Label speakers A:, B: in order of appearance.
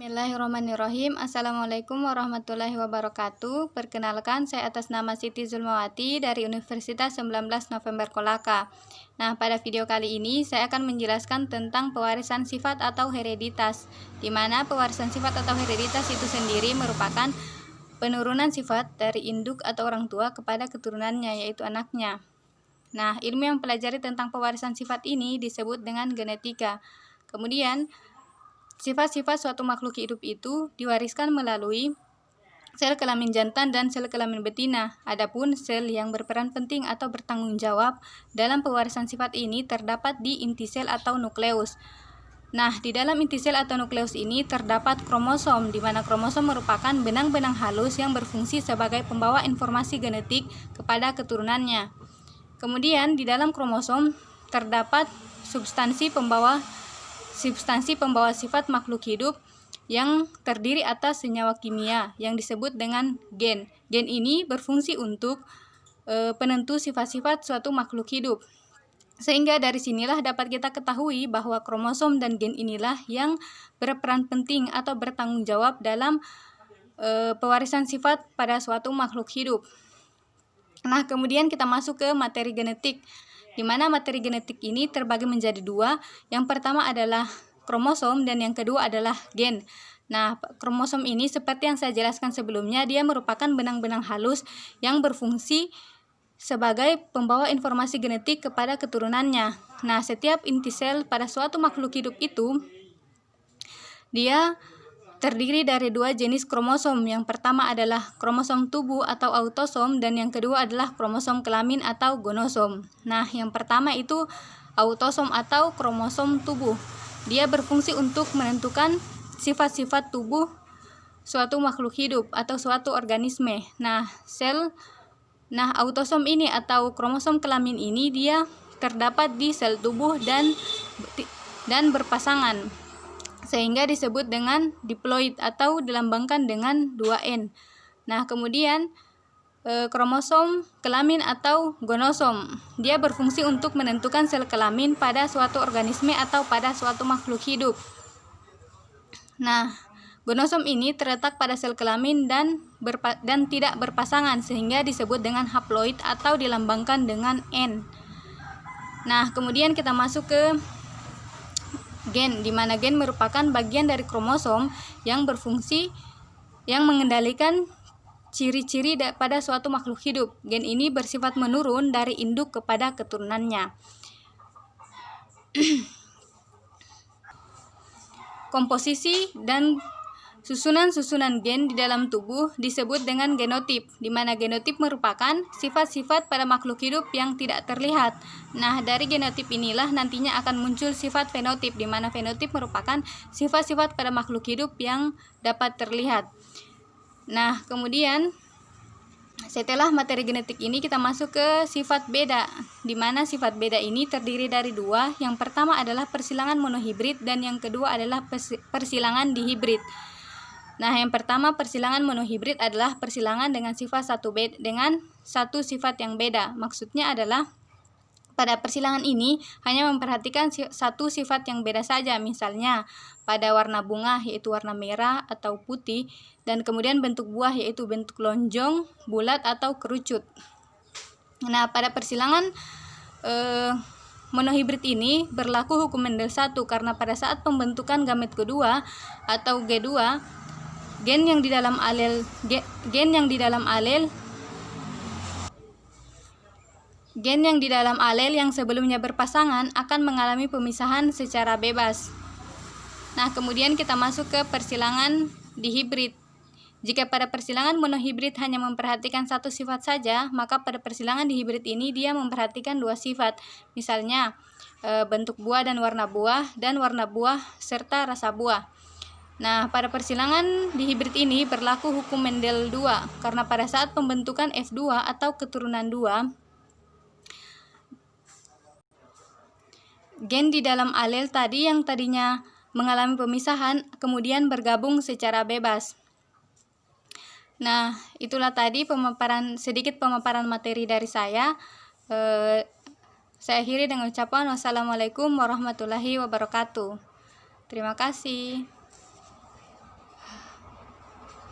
A: Bismillahirrahmanirrahim. Assalamualaikum warahmatullahi wabarakatuh. Perkenalkan, saya atas nama Siti Zulmawati dari Universitas 19 November Kolaka. Nah, pada video kali ini saya akan menjelaskan tentang pewarisan sifat atau hereditas, di mana pewarisan sifat atau hereditas itu sendiri merupakan penurunan sifat dari induk atau orang tua kepada keturunannya, yaitu anaknya. Nah, ilmu yang mempelajari tentang pewarisan sifat ini disebut dengan genetika. Kemudian, sifat-sifat suatu makhluk hidup itu diwariskan melalui sel kelamin jantan dan sel kelamin betina. Adapun sel yang berperan penting atau bertanggung jawab dalam pewarisan sifat ini terdapat di inti sel atau nukleus. Nah, di dalam inti sel atau nukleus ini terdapat kromosom, di mana kromosom merupakan benang-benang halus yang berfungsi sebagai pembawa informasi genetik kepada keturunannya. Kemudian, di dalam kromosom terdapat substansi pembawa sifat makhluk hidup yang terdiri atas senyawa kimia yang disebut dengan gen. Gen ini berfungsi untuk penentu sifat-sifat suatu makhluk hidup. Sehingga dari sinilah dapat kita ketahui bahwa kromosom dan gen inilah yang berperan penting atau bertanggung jawab dalam pewarisan sifat pada suatu makhluk hidup. Nah, kemudian kita masuk ke materi genetik, di mana materi genetik ini terbagi menjadi dua. Yang pertama adalah kromosom dan yang kedua adalah gen. Nah, kromosom ini seperti yang saya jelaskan sebelumnya, dia merupakan benang-benang halus yang berfungsi sebagai pembawa informasi genetik kepada keturunannya. Nah, setiap inti sel pada suatu makhluk hidup itu dia terdiri dari dua jenis kromosom. Yang pertama adalah kromosom tubuh atau autosom dan yang kedua adalah kromosom kelamin atau gonosom. Nah, yang pertama itu autosom atau kromosom tubuh. Dia berfungsi untuk menentukan sifat-sifat tubuh suatu makhluk hidup atau suatu organisme. Nah, autosom ini atau kromosom kelamin ini dia terdapat di sel tubuh dan berpasangan, sehingga disebut dengan diploid atau dilambangkan dengan 2N. Nah, kemudian kromosom kelamin atau gonosom, dia berfungsi untuk menentukan sel kelamin pada suatu organisme atau pada suatu makhluk hidup. Nah, gonosom ini terletak pada sel kelamin dan tidak berpasangan, sehingga disebut dengan haploid atau dilambangkan dengan N. Nah, kemudian kita masuk ke gen, di mana gen merupakan bagian dari kromosom yang berfungsi yang mengendalikan ciri-ciri pada suatu makhluk hidup. Gen ini bersifat menurun dari induk kepada keturunannya. Komposisi dan susunan gen di dalam tubuh disebut dengan genotip, di mana genotip merupakan sifat-sifat pada makhluk hidup yang tidak terlihat. Nah, dari genotip inilah nantinya akan muncul sifat fenotip, di mana fenotip merupakan sifat-sifat pada makhluk hidup yang dapat terlihat. Nah, kemudian setelah materi genetik ini kita masuk ke sifat beda, di mana sifat beda ini terdiri dari dua. Yang pertama adalah persilangan monohibrid dan yang kedua adalah persilangan dihibrid. Nah, yang pertama persilangan monohibrid adalah persilangan dengan satu sifat yang beda. Maksudnya adalah pada persilangan ini hanya memperhatikan satu sifat yang beda saja, misalnya pada warna bunga yaitu warna merah atau putih, dan kemudian bentuk buah yaitu bentuk lonjong, bulat atau kerucut. Nah, pada persilangan monohibrid ini berlaku hukum Mendel 1, karena pada saat pembentukan gamet kedua atau G2, gen yang di dalam alel yang sebelumnya berpasangan akan mengalami pemisahan secara bebas. Nah, kemudian kita masuk ke persilangan dihibrid. Jika pada persilangan monohibrid hanya memperhatikan satu sifat saja, maka pada persilangan dihibrid ini dia memperhatikan dua sifat. Misalnya bentuk buah dan warna buah serta rasa buah. Nah, pada persilangan dihibrid ini berlaku hukum Mendel 2, karena pada saat pembentukan F2 atau keturunan 2, gen di dalam alel tadi yang tadinya mengalami pemisahan kemudian bergabung secara bebas. Nah, itulah tadi sedikit pemaparan materi dari saya. Saya akhiri dengan ucapan wassalamualaikum warahmatullahi wabarakatuh. Terima kasih.